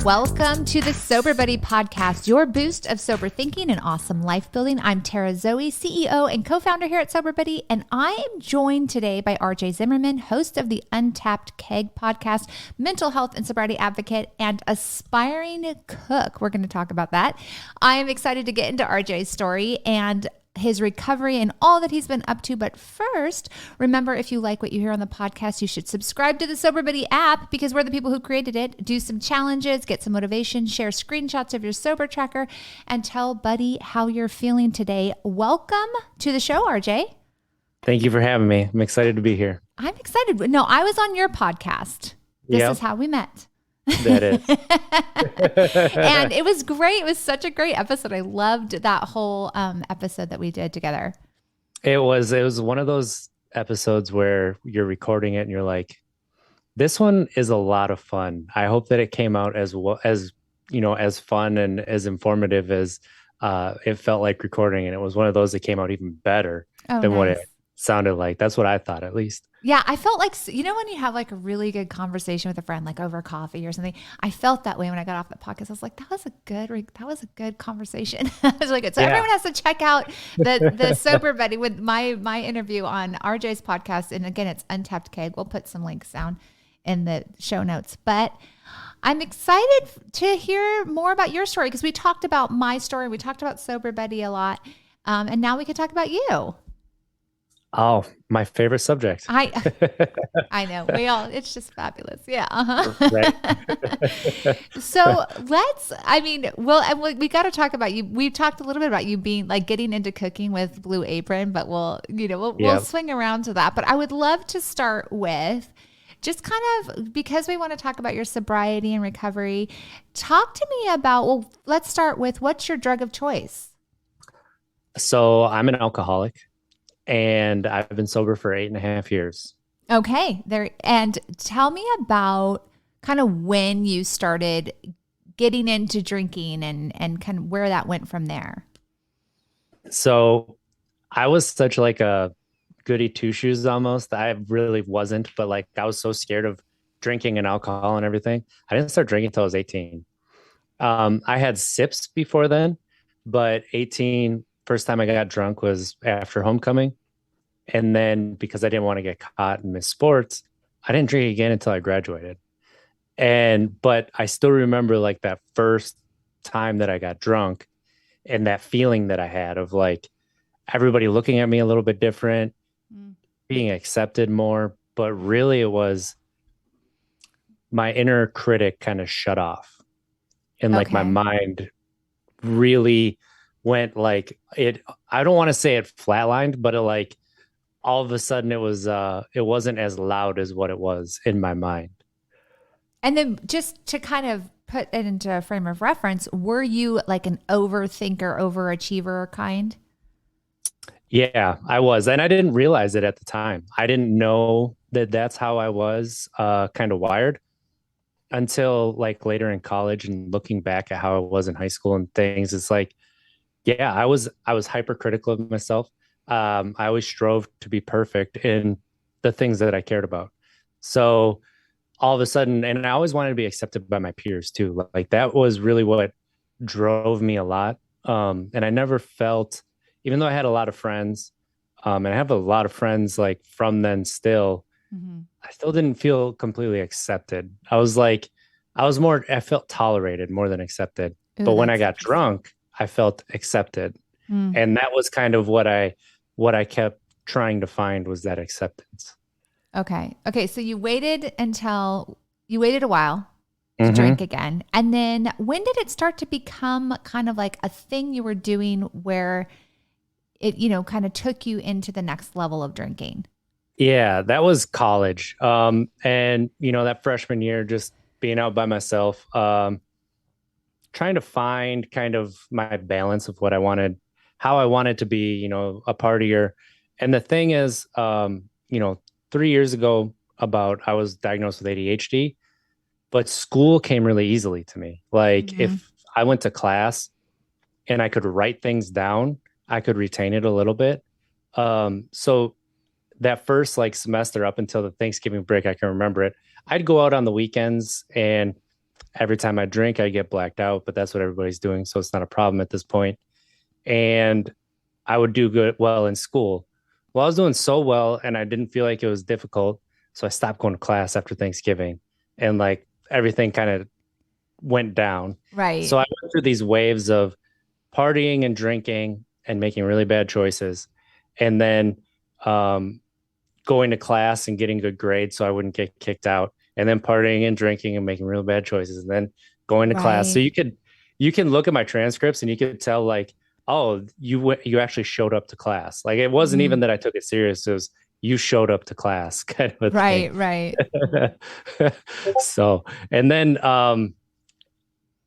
Welcome to the SobriBuddy podcast, your boost of sober thinking and awesome life building. I'm Tara Zoe, CEO and co-founder here at SobriBuddy, and I am joined today by RJ Zimmerman, host of the Untapped Keg podcast, mental health and sobriety advocate, and aspiring cook. We're going to talk about that. I am excited to get into RJ's story and his recovery and all that he's been up to. But first, remember, if you like what you hear on the podcast, you should subscribe to the SobriBuddy app because we're the people who created it. Do some challenges, get some motivation, share screenshots of your sober tracker, and tell Buddy how you're feeling today. Welcome to the show, RJ. Thank you for having me. I'm excited to be here. I'm excited. No, I was on your podcast. This is how we met. That is. And it was great. It was such a great episode. I loved that whole episode that we did together. It was one of those episodes where you're recording it and you're like, this one is a lot of fun. I hope that it came out as well as, as fun and as informative as it felt like recording. And it was one of those that came out even better than what it sounded like. That's what I thought, at least. Yeah, I felt like, when you have like a really good conversation with a friend, like over coffee or something, I felt that way when I got off the podcast. I was like, that was a good conversation. I was like, so everyone has to check out the SobriBuddy with my interview on RJ's podcast. And again, it's Untapped Keg. We'll put some links down in the show notes. But I'm excited to hear more about your story because we talked about my story. We talked about SobriBuddy a lot. And now we can talk about you. Oh, my favorite subject. I know. It's just fabulous. Yeah. Right. So we got to talk about you. We've talked a little bit about you being like getting into cooking with Blue Apron, but we'll swing around to that. But I would love to start with just kind of, because we want to talk about your sobriety and recovery, talk to me about, let's start with, what's your drug of choice? So I'm an alcoholic. And I've been sober for 8.5 years. Okay. And tell me about kind of when you started getting into drinking and kind of where that went from there. So I was such like a goody two shoes almost. I really wasn't, but like I was so scared of drinking and alcohol and everything. I didn't start drinking until I was 18. I had sips before then, but 18, first time I got drunk was after homecoming. And then because I didn't want to get caught and miss sports, I didn't drink again until I graduated. But I still remember like that first time that I got drunk and that feeling that I had of like everybody looking at me a little bit different, being accepted more. But really it was my inner critic kind of shut off. And like my mind really went like I don't want to say it flatlined, but it like all of a sudden it wasn't as loud as what it was in my mind. And then just to kind of put it into a frame of reference, were you like an overthinker, overachiever kind? Yeah, I was. And I didn't realize it at the time. I didn't know that that's how I was kind of wired until like later in college and looking back at how I was in high school and things. It's like, yeah, I was hypercritical of myself. I always strove to be perfect in the things that I cared about. So all of a sudden, and I always wanted to be accepted by my peers too. Like that was really what drove me a lot. And I never felt, even though I had a lot of friends, and I have a lot of friends like from then still, I still didn't feel completely accepted. I felt tolerated more than accepted. Ooh, but when I got drunk, I felt accepted. And that was kind of what I kept trying to find was that acceptance. Okay. So you waited a while to drink again. And then when did it start to become kind of like a thing you were doing where it, kind of took you into the next level of drinking? Yeah, that was college. And that freshman year, just being out by myself, trying to find kind of my balance of what I wanted, how I wanted to be, a partier. And the thing is, 3 years ago I was diagnosed with ADHD, but school came really easily to me. Like if I went to class and I could write things down, I could retain it a little bit. So that first semester up until the Thanksgiving break, I can remember it. I'd go out on the weekends and every time I drink, I get blacked out, but that's what everybody's doing. So it's not a problem at this point. And I would do well in school. Well, I was doing so well and I didn't feel like it was difficult. So I stopped going to class after Thanksgiving and like everything kind of went down. Right. So I went through these waves of partying and drinking and making really bad choices. And then going to class and getting good grades so I wouldn't get kicked out. And then partying and drinking and making really bad choices. And then going to class. So Right. you can look at my transcripts and you could tell like, oh, you actually showed up to class. Like it wasn't even Mhm. that I took it serious. It was you showed up to class kind of a thing. Right. Right. So, and then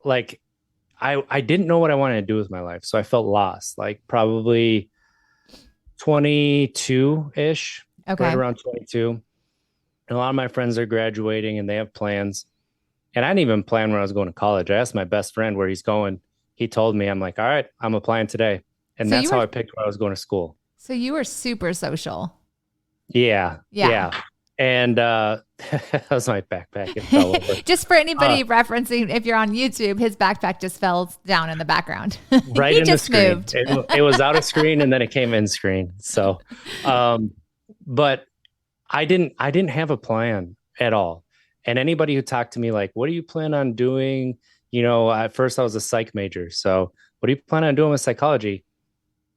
like I didn't know what I wanted to do with my life. So I felt lost, like probably 22-ish, right Okay. around 22. And a lot of my friends are graduating and they have plans. And I didn't even plan where I was going to college. I asked my best friend where he's going. He told me, I'm like, all right, I'm applying today. And So you that's were how I picked where I was going to school. so you were super social. Yeah. Yeah. Yeah. And that was my backpack. It fell over. Just for Uh, anybody referencing, if you're on YouTube, his backpack just fell down in the background. right He in the just screen. moved. It was out of screen and then it came in screen. So but I didn't have a plan at all. And anybody who talked to me like, what do you plan on doing? You know, at first I was a psych major. So what do you plan on doing with psychology?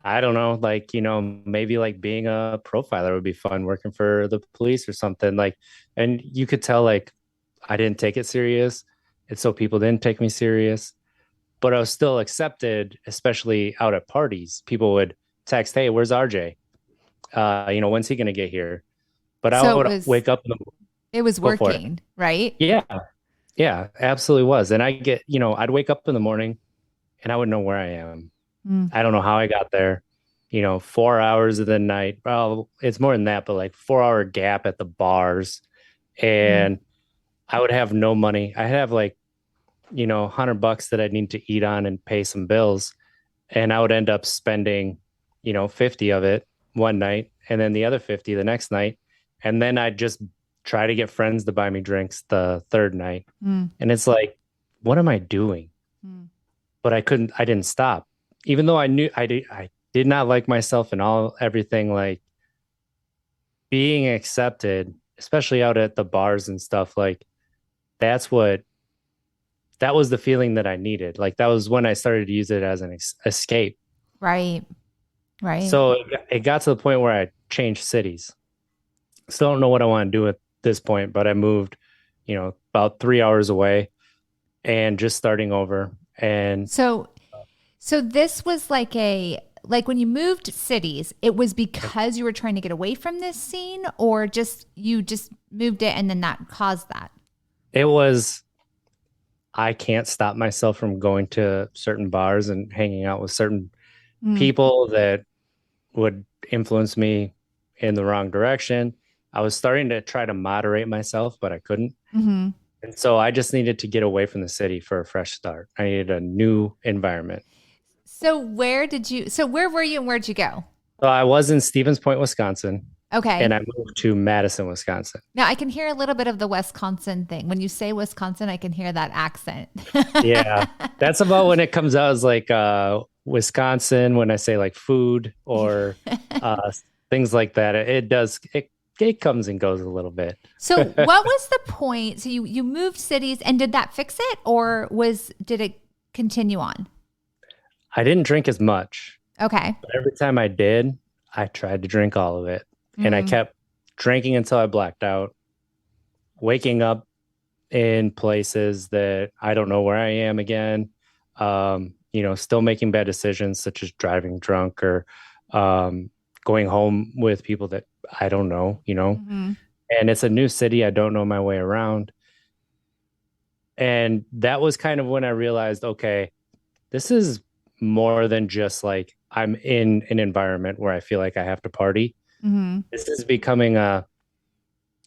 I don't know, like, you know, maybe like being a profiler would be fun, working for the police or something. Like, and you could tell like I didn't take it serious. And so people didn't take me serious, but I was still accepted, especially out at parties. People would text, hey, where's RJ? You know, when's he gonna get here? But I So would wake up in the it was go for it. working, right? Yeah, yeah, absolutely was. And I get, you know, I'd wake up in the morning and I would know where I am. Mm, I don't know how I got there. You know, 4 hours of the night. Well, it's more than that, but like 4 hour gap at the bars. mm, And I would have no money. I have like, you know, $100 that I need to eat on and pay some bills. And I would end up spending, you know, 50 of it one night and then the other 50 the next night. And then I'd just try to get friends to buy me drinks the third night. mm, And it's like, what am I doing? mm. But I didn't stop. Even though I did not like myself and everything, like being accepted, especially out at the bars and stuff, like that's what that was the feeling that I needed. Like that was when I started to use it as an escape. Right. Right. So it got to the point where I changed cities. Still don't know what I want to do at this point, but I moved, you know, about 3 hours away and just starting over. And So so this was like when you moved cities, it was because you were trying to get away from this scene, or just you just moved it and then that caused that. it was, I can't stop myself from going to certain bars and hanging out with certain Mm, people that would influence me in the wrong direction. I was starting to try to moderate myself, but I couldn't. hmm. And so I just needed to get away from the city for a fresh start. I needed a new environment. So where were you and where'd you go? So I was in Stevens Point, Wisconsin, and Okay. I moved to Madison, Wisconsin. Now I can hear a little bit of the Wisconsin thing. When you say Wisconsin, I can hear that accent. Yeah. That's about when it comes out as like Wisconsin, when I say like food or uh things like that. It comes and goes a little bit. So what was the point? So you moved cities and did that fix it, or did it continue on? I didn't drink as much, Okay. but every time I did, I tried to drink all of it. And I Mm, kept drinking until I blacked out, waking up in places that I don't know where I am again. You know, still making bad decisions such as driving drunk or going home with people that I don't know, you know. mhm. And it's a new city. I don't know my way around. And that was kind of when I realized, okay, this is more than just like I'm in an environment where I feel like I have to party. Mhm. This is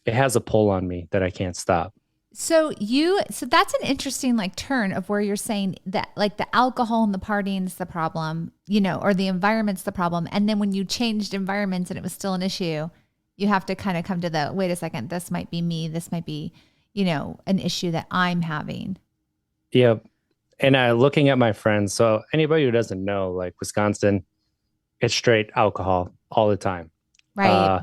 it has a pull on me that I can't stop. So that's an interesting like turn of where you're saying that like the alcohol and the partying is the problem, or the environment's the problem. And then when you changed environments and it was still an issue, you have to kind of come to wait a second, this might be me. This might be, an issue that I'm having. yeah. And looking at my friends, so anybody who doesn't know, like Wisconsin, it's straight alcohol all the time. Right. Uh,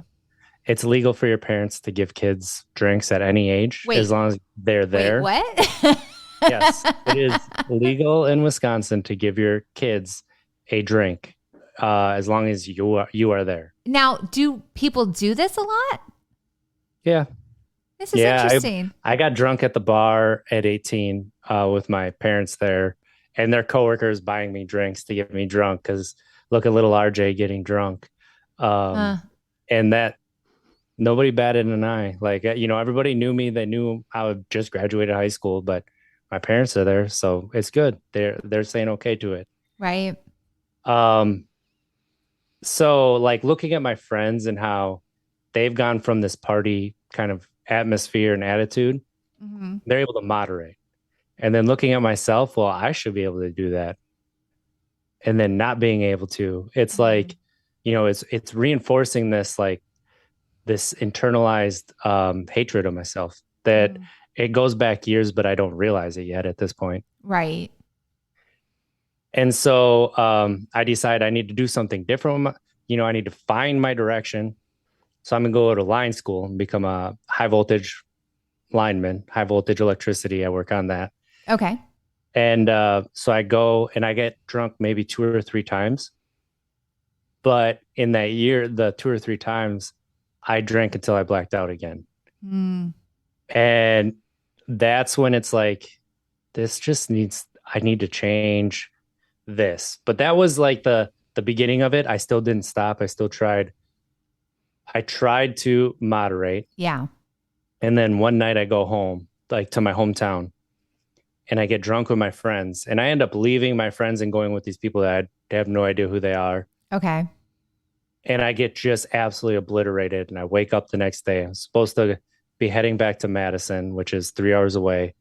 it's legal for your parents to give kids drinks at any age as Wait, long as they're wait, there. what? Yes, it is legal in Wisconsin to give your kids a drink as long as you are there. Now, do people do this a lot? Yeah, This is yeah. interesting. I got drunk at the bar at 18 with my parents there, and their coworkers buying me drinks to get me drunk because look at little RJ getting drunk, Huh. and that nobody batted an eye. Like everybody knew me. They knew I had just graduated high school, but my parents are there, so it's good. They're saying okay to it. Right. Um, so like looking at my friends and how they've gone from this party kind of atmosphere and attitude, Hmm. they're able to moderate. And then looking at myself, well, I should be able to do that. And then not being able to, it's Hmm. like, it's reinforcing this like this internalized hatred of myself that Hmm. it goes back years, but I don't realize it yet at this point. Right. And so I decide I need to do something different. I need to find my direction. So I'm gonna go to line school and become a high voltage lineman, high voltage electricity. I work on that. Okay. And so I go and I get drunk maybe 2 or 3 times. But in that year, the 2 or 3 times, I drank until I blacked out again. Mm. And that's when it's like, I need to change this. But that was like the beginning of it. I still didn't stop. I tried to moderate. Yeah. And then one night I go home, like to my hometown, and I get drunk with my friends. And I end up leaving my friends and going with these people that I have no idea who they are. Okay. And I get just absolutely obliterated. And I wake up the next day. I'm supposed to be heading back to Madison, which is 3 hours away,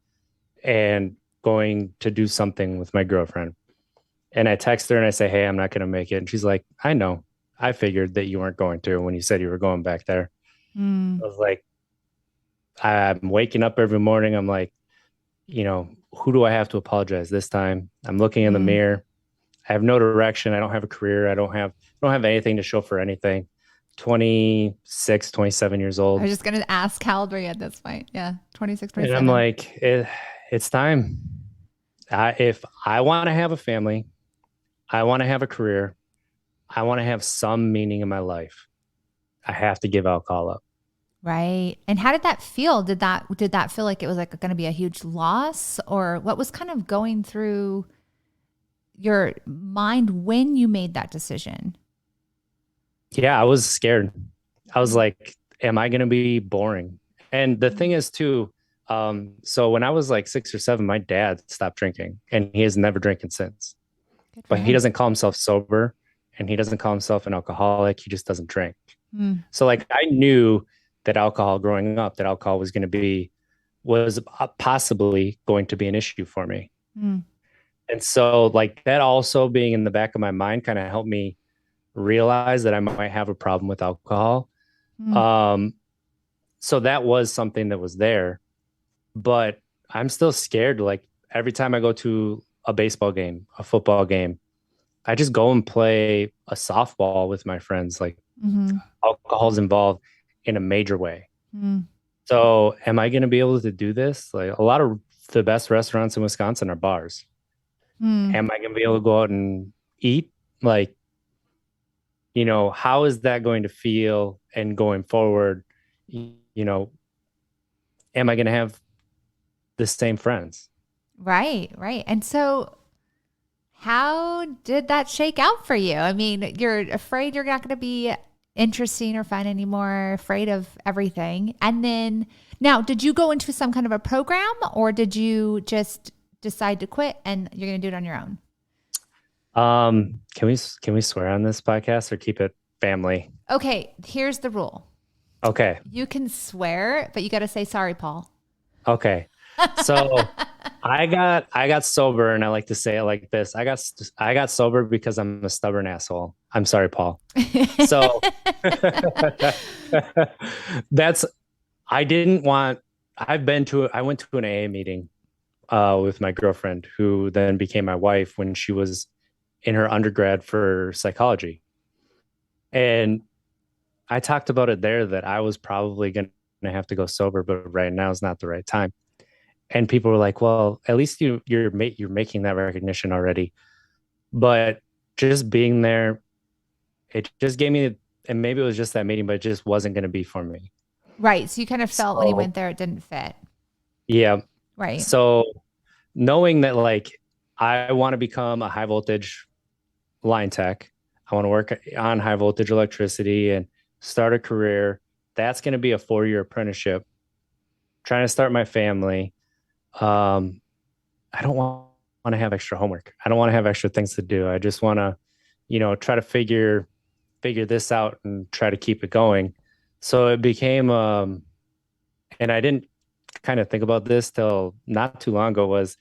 and going to do something with my girlfriend. And I text her and I say, hey, I'm not going to make it. And she's like, I know. I figured that you weren't going to when you said you were going back there. Mm. I was like, I'm waking up every morning. I'm like, who do I have to apologize this time? I'm looking in the Mm. mirror. I have no direction. I don't have a career. I don't have anything to show for anything. 26, 27 years I old. was just going to ask how old were you at this point? Yeah. 26, And I'm 27. like, it's time. If I want to have a family, I want to have a career, I want to have some meaning in my life, I have to give alcohol up. Right. And how did that feel? Did that feel like it was like going to be a huge loss, or what was kind of going through your mind when you made that decision? Yeah, I was scared. I was Mm. like, am I going to be boring? And the thing Mm. is, too, so when I was like 6 or 7, my dad stopped drinking and he has never drinking since. Good for But he him. doesn't call himself sober and he doesn't call himself an alcoholic. He just doesn't drink. Mm. So, like, I knew that alcohol growing up, that alcohol was possibly going to be an issue for me. Mm. And so, like, that also being in the back of my mind kind of helped me realize that I might have a problem with alcohol. Mm. Um, so that was something that was there, but I'm still scared. Like every time I go to a baseball game, a football game, I just go and play a softball with my friends. Like Mm-hmm. alcohol's involved in a major way. Mm. So am I going to be able to do this? Like a lot of the best restaurants in Wisconsin are bars. Mm. Am I going to be able to go out and eat? Like, how is that going to feel? And going forward, am I going to have the same friends? Right, right. And so how did that shake out for you? I mean, you're afraid you're not going to be interesting or fun anymore, afraid of everything. And then now, did you go into some kind of a program, or did you just decide to quit and you're going to do it on your own? Can we swear on this podcast or keep it family? Okay, here's the rule. Okay. You can swear, but you got to say sorry, Paul. Okay. So I got sober, and I like to say it like this. I got sober because I'm a stubborn asshole. I'm sorry, Paul. So that's I didn't want I went to an AA meeting with my girlfriend, who then became my wife when she was in her undergrad for psychology. And I talked about it there that I was probably going to have to go sober, but right now is not the right time. And people were like, "Well, at least you're making that recognition already." But just being there, it just gave me, and maybe it was just that meeting, but it just wasn't going to be for me. Right. So you kind of felt when you So went there, it didn't fit. yeah. Right. So knowing that, like, I want to become a high voltage line tech, I want to work on high voltage electricity and start a career. That's going to be a 4-year apprenticeship. Trying to start my family. I don't want to have extra homework. I don't want to have extra things to do. I just want to, try to figure this out and try to keep it going. So it became, and I didn't kind of think about this till not too long ago, was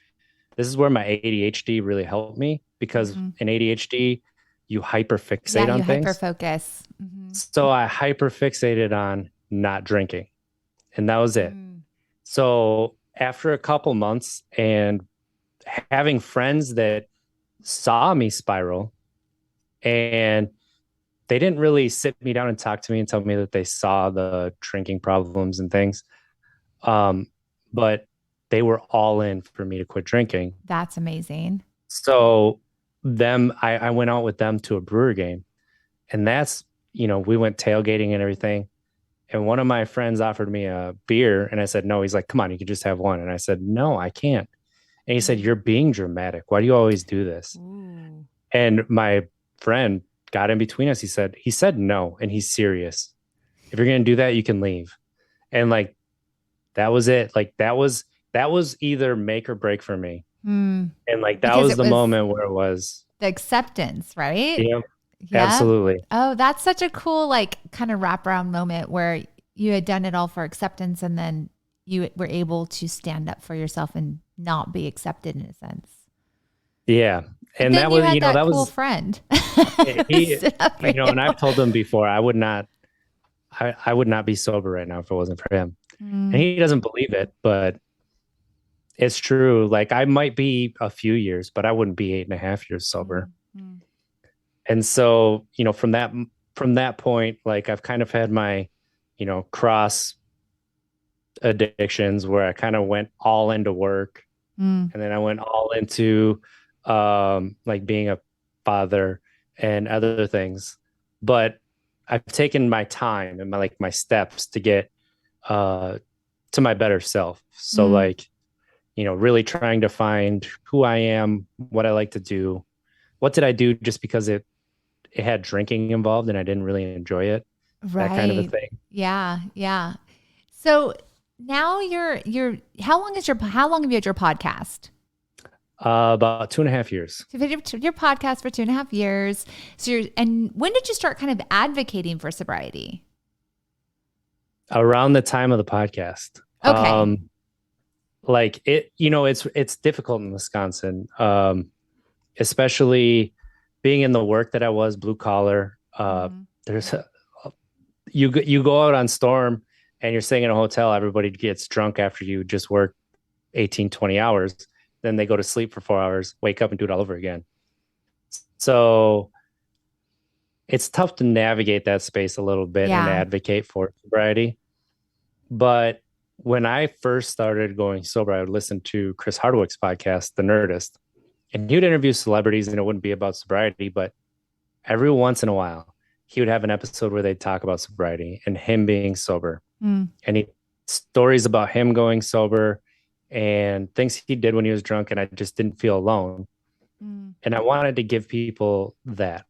this is where my ADHD really helped me, because in ADHD, you hyperfixate on things. Hyperfocus. Mm-hmm. So I hyperfixated on not drinking, and that was it. So after a couple months and having friends that saw me spiral, and they didn't really sit me down and talk to me and tell me that they saw the drinking problems and things. But they were all in for me to quit drinking. That's amazing. So I went out with them to a Brewer game, and that's, we went tailgating and everything. And one of my friends offered me a beer, and I said, no. He's like, come on, you can just have one. And I said, no, I can't. And he said, you're being dramatic. Why do you always do this? Ooh. And my friend got in between us. He said no, and he's serious. If you're going to do that, you can leave. And like, that was it. Like, that was either make or break for me. And like, that was the moment where it was the acceptance, right? Yeah. Absolutely. Oh, that's such a cool, like, kind of wraparound moment where you had done it all for acceptance, and then you were able to stand up for yourself and not be accepted in a sense. Yeah. And that was, that that cool was friend. And I've told him before, I would not be sober right now if it wasn't for him. And he doesn't believe it, but it's true. Like, I might be a few years, but I wouldn't be 8.5 years sober. And so, from that point, like, I've kind of had my, cross addictions where I kind of went all into work, and then I went all into, like, being a father and other things. But I've taken my time and my steps to get, to my better self. So like, really trying to find who I am, what I like to do. What did I do just because it had drinking involved and I didn't really enjoy it? Right. That kind of a thing. Yeah. Yeah. So now how long have you had your podcast? About 2.5 years. So you've had your podcast for 2.5 years. And when did you start kind of advocating for sobriety? Around the time of the podcast. Okay. Like, it's difficult in Wisconsin, especially being in the work that I was, blue collar. There's you go out on storm and you're staying in a hotel. Everybody gets drunk after you just work 18, 20 hours. Then they go to sleep for 4 hours, wake up and do it all over again. So it's tough to navigate that space a little bit and advocate for sobriety. But when I first started going sober, I would listen to Chris Hardwick's podcast, The Nerdist, and he would interview celebrities, and it wouldn't be about sobriety, but every once in a while, he would have an episode where they'd talk about sobriety and him being sober. And stories about him going sober and things he did when he was drunk, and I just didn't feel alone. And I wanted to give people that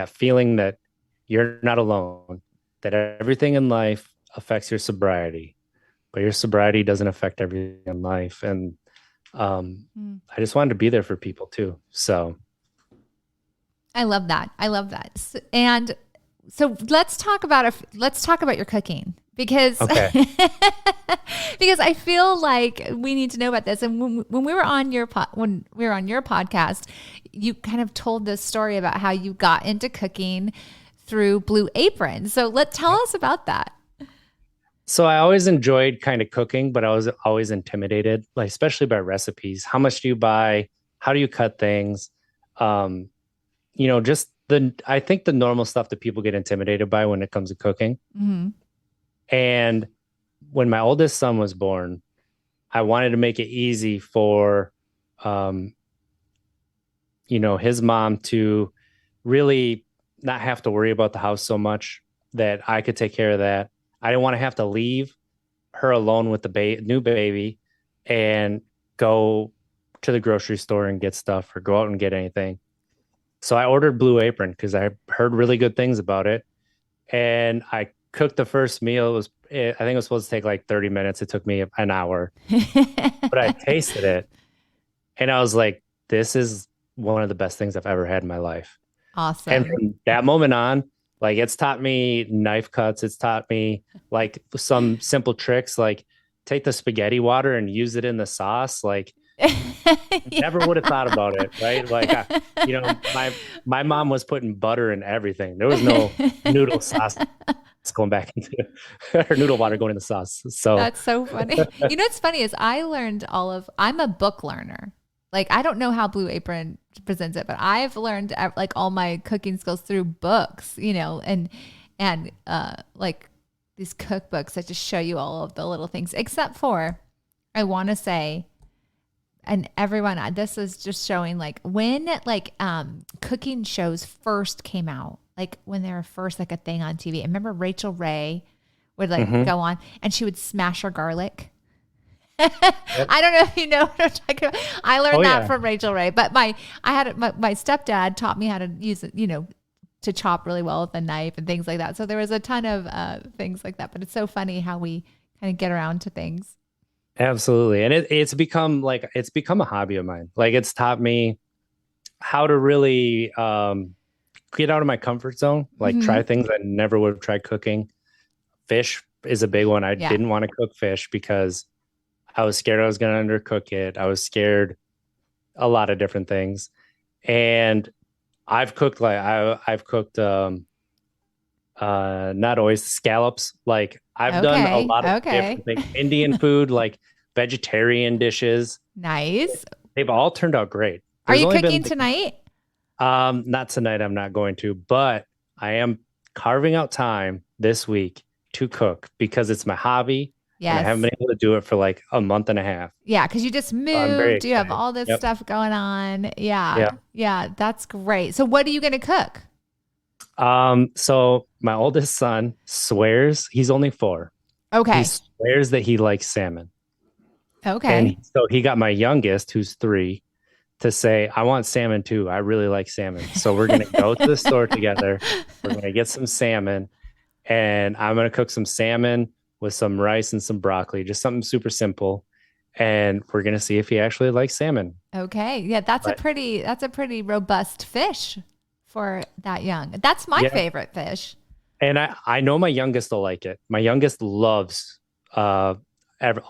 feeling that you're not alone, that everything in life affects your sobriety, but your sobriety doesn't affect everything in life. And I just wanted to be there for people too. So I love that. And so let's talk about your cooking, because because I feel like we need to know about this. And when we were on your podcast, you kind of told this story about how you got into cooking through Blue Apron. So tell us about that. So I always enjoyed kind of cooking, but I was always intimidated, like especially by recipes. How much do you buy? How do you cut things? Um, just I think the normal stuff that people get intimidated by when it comes to cooking. Hmm. And when my oldest son was born, I wanted to make it easy for um, his mom to really not have to worry about the house so much that I could take care of that. I didn't want to have to leave her alone with the new baby and go to the grocery store and get stuff or go out and get anything. So I ordered Blue Apron because I heard really good things about it. And I cooked the first meal. I think it was supposed to take like 30 minutes. It took me an hour, but I tasted it and I was like, this is one of the best things I've ever had in my life. And Awesome. from that moment on, like it's taught me knife cuts. It's taught me like some simple tricks, like take the spaghetti water and use it in the sauce. Like never would have thought about it, right? Like, my mom was putting butter in everything. There was no noodle sauce going back into or noodle water going in the sauce. So, That's so funny. You know what's funny is I'm a book learner. Like I don't know how Blue Apron presents it, but I've learned like all my cooking skills through books, and like these cookbooks that just show you all of the little things, except for I want to say, and everyone, this is just showing like when cooking shows first came out, like when they were first like a thing on TV. I remember Rachel Ray would like mhm. go on and she would smash her garlic. Yep. I don't know if you know what I'm talking about. I Oh learned that yeah, from Rachel Ray, but my stepdad taught me how to use it, to chop really well with a knife and things like that. So there was a ton of things like that. But it's so funny how we kind of get around to things. absolutely. And it's become a hobby of mine. Like it's taught me how to really get out of my comfort zone, like try Hmm. things I never would have tried cooking. Fish is a big one. I Yeah. didn't want to cook fish because I was scared I was going to undercook it. I was scared a lot of different things. And I've cooked not always scallops. Like I've done a Okay. lot of Okay. different things. Indian food, like vegetarian dishes. Nice. They've all turned out great. Are There's you only been cooking like tonight? not tonight, I'm not going to, but I am carving out time this week to cook because it's my hobby and I haven't Yes. been able to do it for like a month and a half. Yeah, because you just So I'm very moved. You have excited. all this Yep. stuff going on. Yeah. Yeah. Yeah. That's great. So what are you going to cook? So my oldest son swears he's only 4. He Okay. swears that he likes salmon. And Okay. so he got my youngest, who's 3, to say, I want salmon too. I really like salmon. So we're gonna go to the store together. We're gonna get some salmon and I'm gonna cook some salmon with some rice and some broccoli, just something super simple. And we're gonna see if he actually likes salmon. Okay. Yeah, But that's a pretty robust fish for that young. That's my yeah, favorite fish. and I know my youngest will like it. My youngest loves uh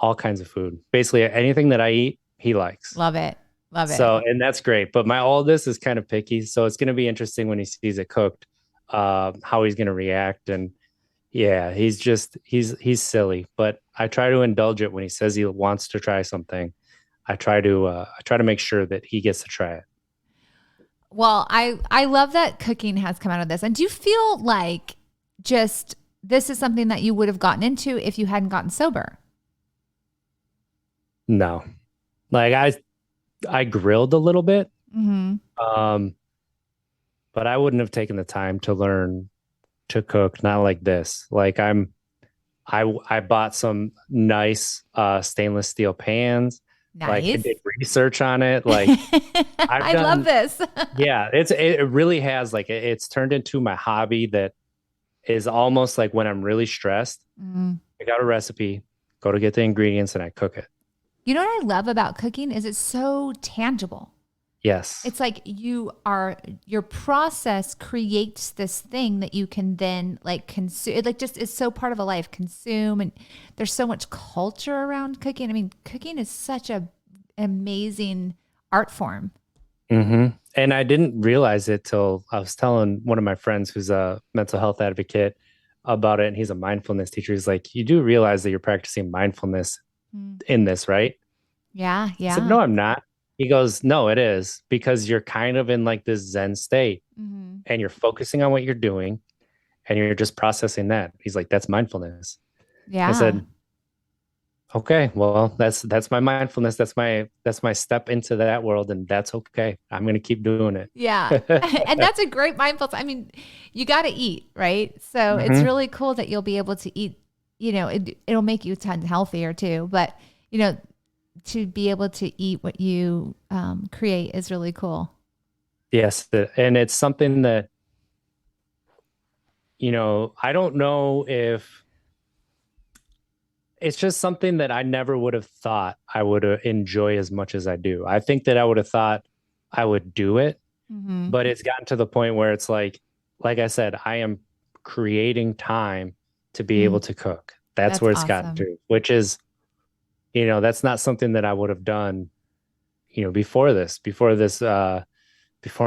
all kinds of food. Basically anything that I eat, he likes. Love it. Love it. So, and that's great. But my oldest is kind of picky, so it's going to be interesting when he sees it cooked, how he's going to react. And yeah, he's silly, but I try to indulge it when he says he wants to try something. I try to make sure that he gets to try it. Well, I love that cooking has come out of this. And do you feel like just this is something that you would have gotten into if you hadn't gotten sober? No, like I grilled a little bit, Mm-hmm. um, but I wouldn't have taken the time to learn to cook. Not like this. I bought some nice stainless steel pans. Like I Nice. did research on it. Like I've I love done, this. yeah, it really has like it's turned into my hobby that is almost like when I'm really stressed, Mm. I got a recipe, go to get the ingredients and I cook it. You know what I love about cooking is it's so tangible. Yes. It's like your process creates this thing that you can then like consume. It like just is so part of a life, consume, and there's so much culture around cooking. I mean, cooking is such a amazing art form. And I didn't realize it till I was telling one of my friends who's a mental health advocate. about it, and he's a mindfulness teacher. He's like, you do realize that you're practicing mindfulness Mm. in this, right? Yeah. I said, Yeah. no, I'm not. He goes, no, it is, because you're kind of in like this Zen state Hmm. and you're focusing on what you're doing and you're just processing that. He's like, that's mindfulness. I Yeah. said, okay, well, that's my mindfulness. That's my step into that world, and that's okay. I'm gonna keep doing it. Yeah. And that's a great mindfulness. I mean, you got to eat, right? So it's Hmm. really cool that you'll be able to eat, it'll make you a ton healthier too. But, to be able to eat what you create is really cool. Yes, and it's something that, I don't know if it's just something that I never would have thought I would enjoy as much as I do. I think that I would have thought I would do it, Hmm. but it's gotten to the point where it's like I said, I am creating time to be able Mm, to cook. That's that's where it's gotten awesome. to, which is, that's not something that I would have done, before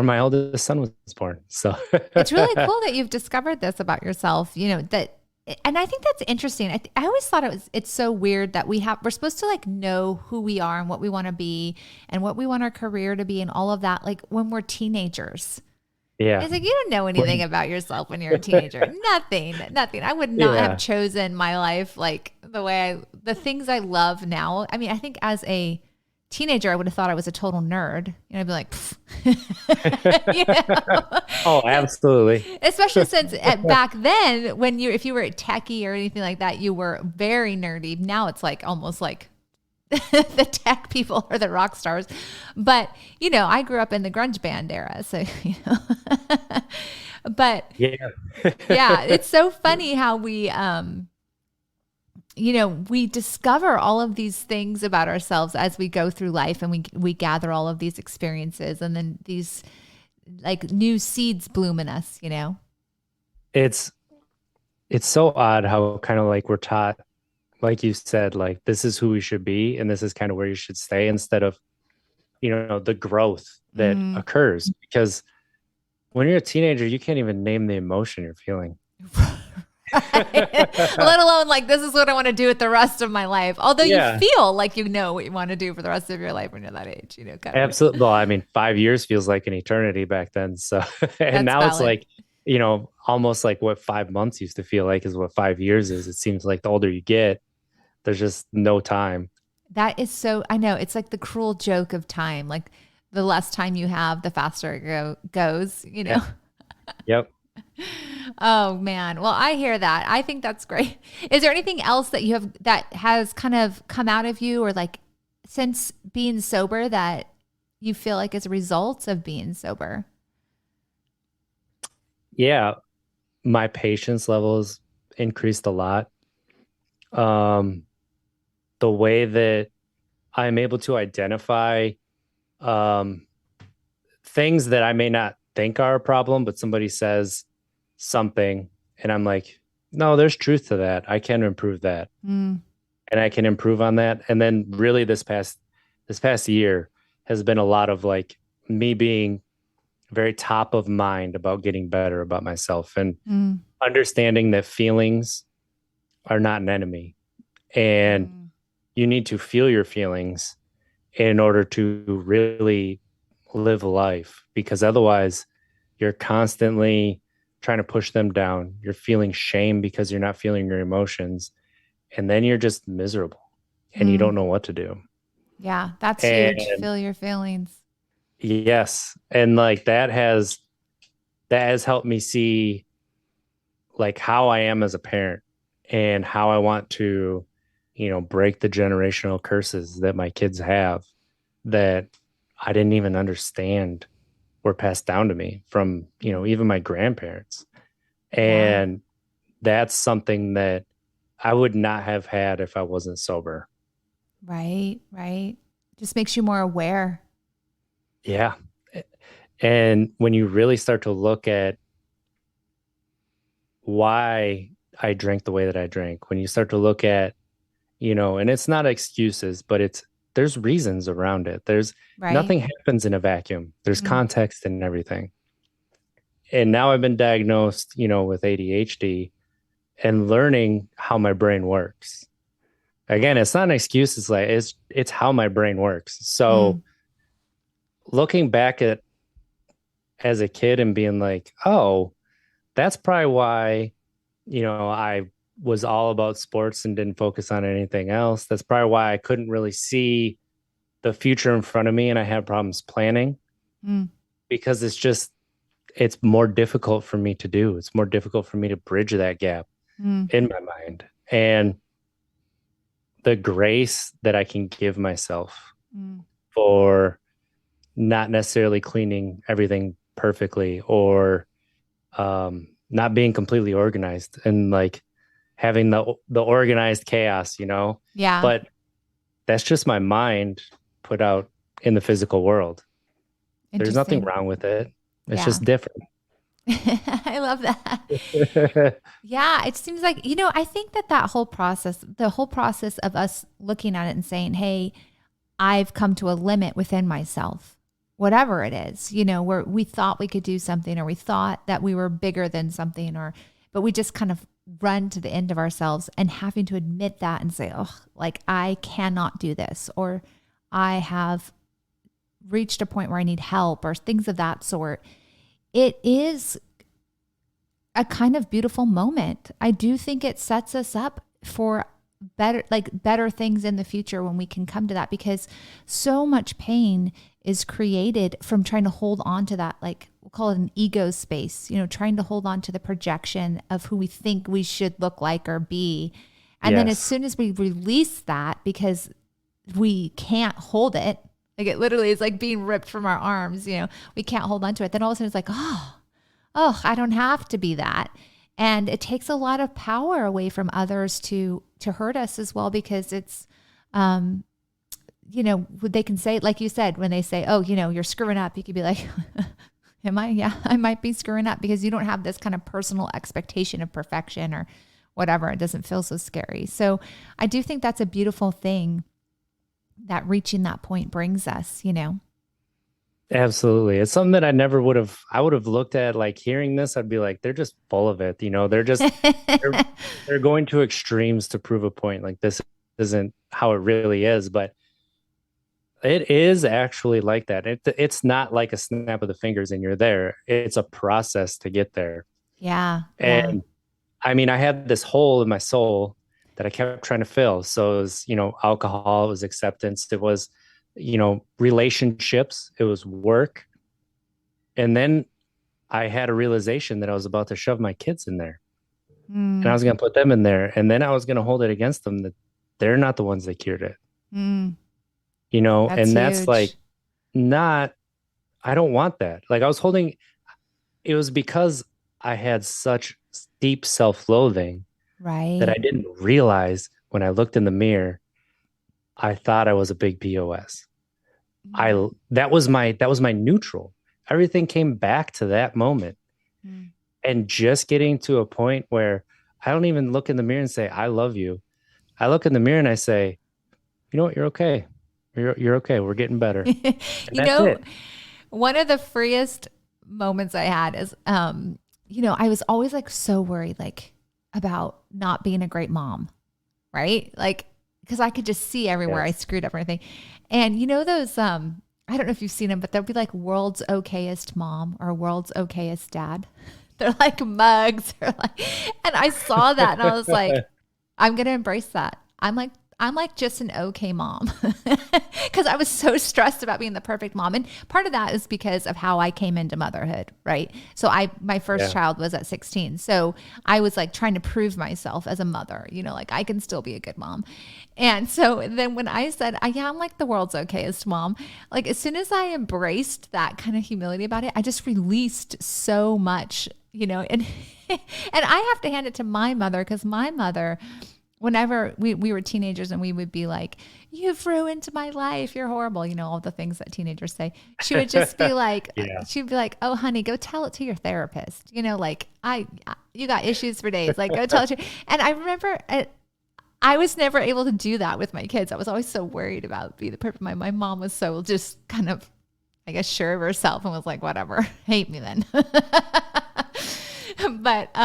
my oldest son was born. So It's really cool that you've discovered this about yourself, and I think that's interesting. I always thought it's so weird that we're supposed to like know who we are and what we want to be and what we want our career to be and all of that, like when we're teenagers. yeah. It's like you don't know anything about yourself when you're a teenager. Nothing, nothing. I would not have Yeah. chosen my life like the things I love now. I mean, I think as a teenager, I would have thought I was a total nerd. I'd be like, you know, Oh, absolutely. especially since back then, if you were a techie or anything like that, you were very nerdy. Now it's like almost like the tech people are the rock stars. But, I grew up in the grunge band era. So, but Yeah. yeah, it's so funny how we discover all of these things about ourselves as we go through life and we gather all of these experiences and then these like new seeds bloom in us. It's it's so odd how kind of like we're taught, like you said, like this is who we should be and this is kind of where you should stay, instead of, the growth that Mm. occurs. Because when you're a teenager, you can't even name the emotion you're feeling. Let alone like this is what I want to do with the rest of my life. Although you Yeah, feel like you know what you want to do for the rest of your life when you're that age, kind of. absolutely. Well, I mean, 5 years feels like an eternity back then. So, and That's now it's valid. like, almost like what 5 months used to feel like is what 5 years is. It seems like the older you get, there's just no time. That is so, I know it's like the cruel joke of time. Like the less time you have, the faster it goes. Yeah. Yep. Oh man. Well, I hear that. I think that's great. Is there anything else that you have that has kind of come out of you or like since being sober that you feel like is a result of being sober? Yeah. My patience levels increased a lot. Um, the way that I'm able to identify um, things that I may not think are a problem, but somebody says something, and I'm like, no, there's truth to that. I can improve that, Mm, and I can improve on that. And then really this past year has been a lot of like me being very top of mind about getting better about myself and mm, understanding that feelings are not an enemy, and mm, you need to feel your feelings in order to really live life, because otherwise you're constantly trying to push them down. You're feeling shame because you're not feeling your emotions, and then you're just miserable and you mm. don't know what to do. Yeah, that's huge. And Feel your feelings. yes, and like that has helped me see like how I am as a parent and how I want to, break the generational curses that my kids have, that I didn't even understand were passed down to me from, Mm. even my grandparents. Yeah. And that's something that I would not have had if I wasn't sober. Right. Right. Just makes you more aware. Yeah. And when you really start to look at why I drank the way that I drank, when you start to look at, and it's not excuses, but there's reasons around it. There's Right. nothing happens in a vacuum. There's Mm. context and everything. And now I've been diagnosed, with ADHD. and learning how my brain works. Again, it's not an excuse. It's like, it's how my brain works. So looking back at as a kid and being like, oh, that's probably why, I was all about sports and didn't focus on anything else. That's probably why I couldn't really see the future in front of me and I had problems planning because it's more difficult for me to do. It's more difficult for me to bridge that gap in my mind. And the grace that I can give myself for not necessarily cleaning everything perfectly or not being completely organized and like having the organized chaos, Yeah. But that's just my mind put out in the physical world. There's nothing wrong with it. It's just different. I love that. Yeah, it seems like, I think that whole process, the whole process of us looking at it and saying, hey, I've come to a limit within myself, whatever it is, where we thought we could do something or we thought that we were bigger than something but we just kind of run to the end of ourselves and having to admit that and say, oh, like I cannot do this, or I have reached a point where I need help or things of that sort. It is a kind of beautiful moment. I do think it sets us up for better things in the future when we can come to that, because so much pain is created from trying to hold on to that, like we'll call it an ego space, trying to hold on to the projection of who we think we should look like or be. And then as soon as we release that, because we can't hold it, like it literally is like being ripped from our arms, we can't hold on to it. Then all of a sudden it's like, oh, I don't have to be that. And it takes a lot of power away from others to hurt us as well, because it's, they can say, like you said, when they say, oh, you're screwing up, you could be like, am I? Yeah, I might be screwing up, because you don't have this kind of personal expectation of perfection or whatever. It doesn't feel so scary. So I do think that's a beautiful thing that reaching that point brings us, Absolutely. It's something that I would have looked at, like hearing this, I'd be like, they're just full of it. They're going to extremes to prove a point. Like this isn't how it really is, but it is actually like that. It's not like a snap of the fingers and you're there. It's a process to get there. Yeah. And I mean, I had this hole in my soul that I kept trying to fill. So it was, alcohol, it was acceptance, it was, relationships, it was work. And then I had a realization that I was about to shove my kids in there and I was going to put them in there. And then I was going to hold it against them that they're not the ones that cured it, That's that's huge. like, I don't want that. Like it was because I had such deep self-loathing that I didn't realize when I looked in the mirror, I thought I was a big POS. That was my neutral. Everything came back to that moment. And just getting to a point where I don't even look in the mirror and say, I love you. I look in the mirror and I say, you know what? You're okay. You're okay. We're getting better. It. One of the freest moments I had is, I was always like so worried, like about not being a great mom, right? Like, because I could just see everywhere I screwed up or anything. And those, I don't know if you've seen them, but they'll be like world's okayest mom or world's okayest dad. They're like mugs. And I saw that and I was like, I'm going to embrace that. I'm like just an okay mom, because I was so stressed about being the perfect mom. And part of that is because of how I came into motherhood, right? So my first child was at 16. So I was like trying to prove myself as a mother, like I can still be a good mom. And so then when I said, I'm like the world's okayest mom, like as soon as I embraced that kind of humility about it, I just released so much, and, and I have to hand it to my mother, because my mother, whenever we were teenagers and we would be like, you've ruined my life, you're horrible, all the things that teenagers say, she would just be like, she'd be like, oh honey, go tell it to your therapist, like you got issues for days, like go tell it to. And I remember I was never able to do that with my kids. I was always so worried about being the perfect mom. My mom was so just kind of, I guess, sure of herself and was like, whatever, hate me then. But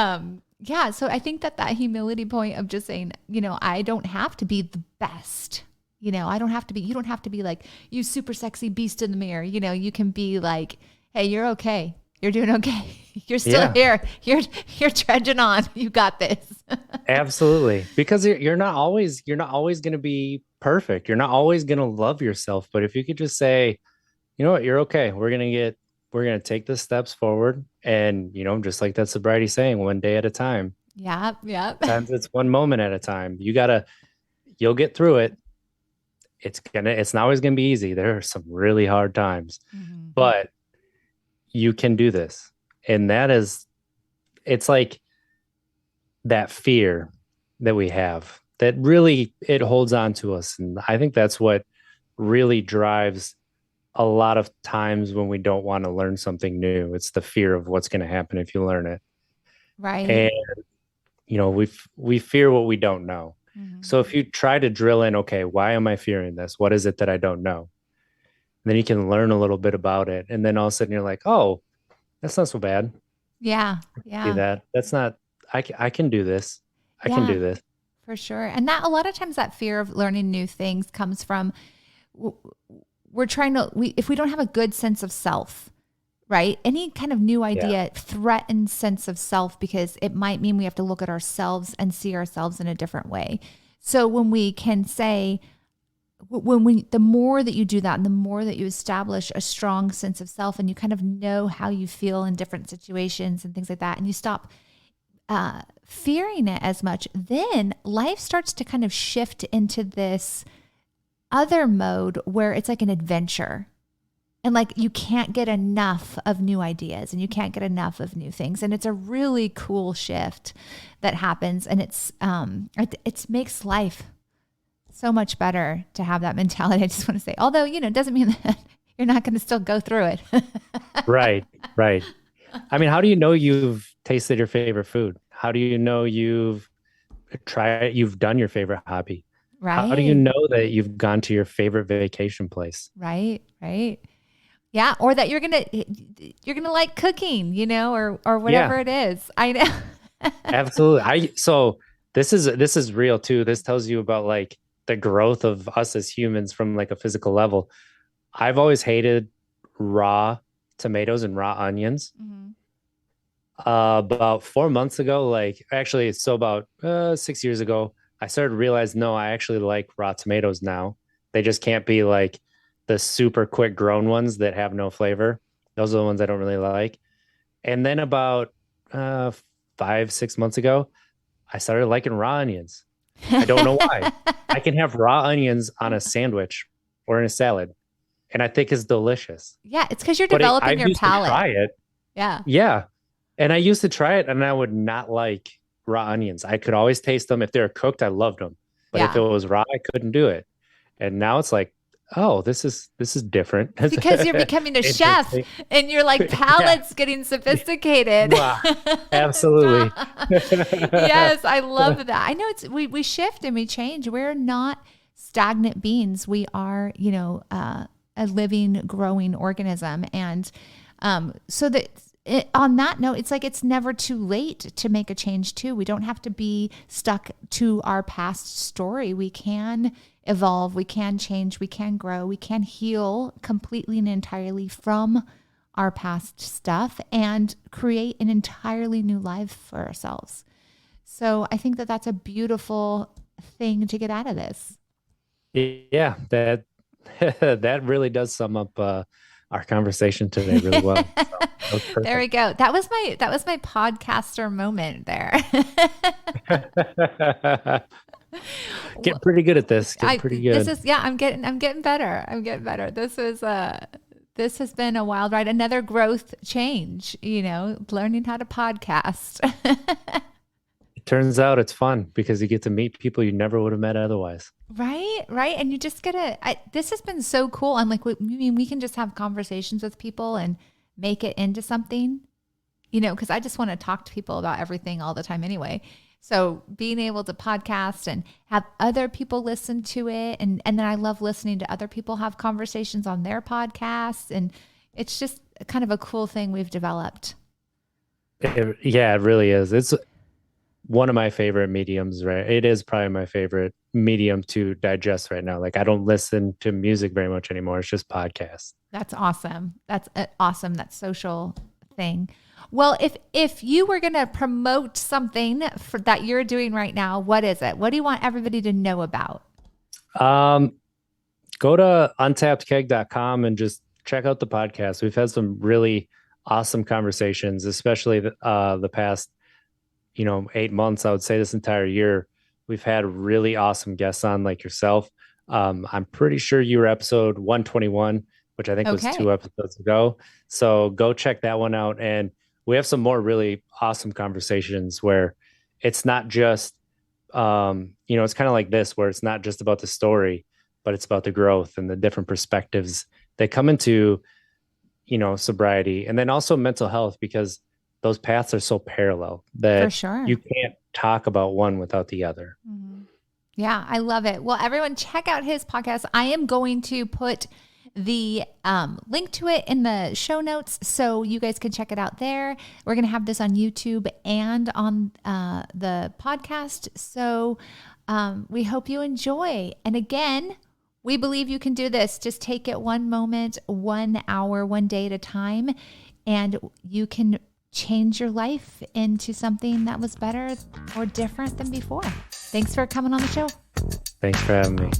Yeah. So I think that humility point of just saying, I don't have to be the best. I don't have to be, you don't have to be like, you super sexy beast in the mirror. You can be like, hey, you're okay. You're doing okay. You're still here. You're trudging on. You got this. Absolutely. Because you're not always going to be perfect. You're not always going to love yourself. But if you could just say, you know what, you're okay. We're going to take the steps forward. And, just like that sobriety saying, one day at a time. Yeah. Yeah. Sometimes it's one moment at a time. You'll get through it. It's not always going to be easy. There are some really hard times, but you can do this. And it's like that fear that we have that really, it holds on to us. And I think that's what really drives a lot of times when we don't want to learn something new. It's the fear of what's going to happen if you learn it. Right. And, we fear what we don't know. So if you try to drill in, okay, why am I fearing this? What is it that I don't know? And then you can learn a little bit about it. And then all of a sudden you're like, oh, that's not so bad. Yeah. Do that. That's not, I can do this. I can do this. For sure. And that a lot of times that fear of learning new things comes from if we don't have a good sense of self, right? Any kind of new idea threatens sense of self because it might mean we have to look at ourselves and see ourselves in a different way. So when we can say, the more that you do that and the more that you establish a strong sense of self and you kind of know how you feel in different situations and things like that, and you stop fearing it as much, then life starts to kind of shift into this other mode where it's like an adventure. And like you can't get enough of new ideas and you can't get enough of new things. And it's a really cool shift that happens. And it makes life so much better to have that mentality. I just want to say, although, it doesn't mean that you're not going to still go through it. Right. I mean, how do you know you've tasted your favorite food? How do you know you've done your favorite hobby? Right. How do you know that you've gone to your favorite vacation place? Right. Yeah. Or that you're going to like cooking, or whatever it is. I know. Absolutely. So this is real too. This tells you about like the growth of us as humans from like a physical level. I've always hated raw tomatoes and raw onions. About 4 months ago, about 6 years ago, I started to realize, no, I actually like raw tomatoes now. They just can't be like the super quick grown ones that have no flavor. Those are the ones I don't really like. And then about 5-6 months ago, I started liking raw onions. I don't know why. I can have raw onions on a sandwich or in a salad, and I think it's delicious. Yeah, it's because you're developing your palate. Try it. Yeah. And I used to try it, and I would not like raw onions. I could always taste them. If they were cooked, I loved them. But if it was raw, I couldn't do it. And now it's like, oh, this is different. It's because you're becoming a chef and your like palate's getting sophisticated. Wow. Absolutely. Yes, I love that. I know we shift and we change. We're not stagnant beings. We are, a living, growing organism. And so that on that note, it's like it's never too late to make a change too. We don't have to be stuck to our past story. We can evolve, we can change, we can grow, we can heal completely and entirely from our past stuff and create an entirely new life for ourselves. So I think that that's a beautiful thing to get out of this. Yeah, that really does sum up our conversation today really well. So, there we go. That was my podcaster moment there. Get pretty good at this. Pretty good. I'm getting better. This has been a wild ride. Another growth change, learning how to podcast. It turns out it's fun because you get to meet people you never would have met otherwise. Right. And you just this has been so cool. I'm like, we can just have conversations with people and make it into something, because I just want to talk to people about everything all the time anyway. So being able to podcast and have other people listen to it. And then I love listening to other people have conversations on their podcasts. And it's just kind of a cool thing we've developed. Yeah, it really is. one of my favorite mediums, right? It is probably my favorite medium to digest right now. Like I don't listen to music very much anymore. It's just podcasts. That's awesome. That's awesome. That social thing. Well, if you were going to promote something that you're doing right now, what is it? What do you want everybody to know about? Go to untappedkeg.com and just check out the podcast. We've had some really awesome conversations, especially the past, 8 months. I would say this entire year, we've had really awesome guests on like yourself. I'm pretty sure you were episode 121, which I think was 2 episodes ago. So go check that one out. And we have some more really awesome conversations where it's not just, it's kind of like this, where it's not just about the story, but it's about the growth and the different perspectives that come into, sobriety and then also mental health, because those paths are so parallel that For sure. you can't talk about one without the other. Mm-hmm. Yeah, I love it. Well, everyone check out his podcast. I am going to put the link to it in the show notes so you guys can check it out there. We're going to have this on YouTube and on the podcast. So we hope you enjoy. And again, we believe you can do this. Just take it one moment, 1 hour, 1 day at a time, and you can change your life into something that was better or different than before. Thanks for coming on the show. Thanks for having me.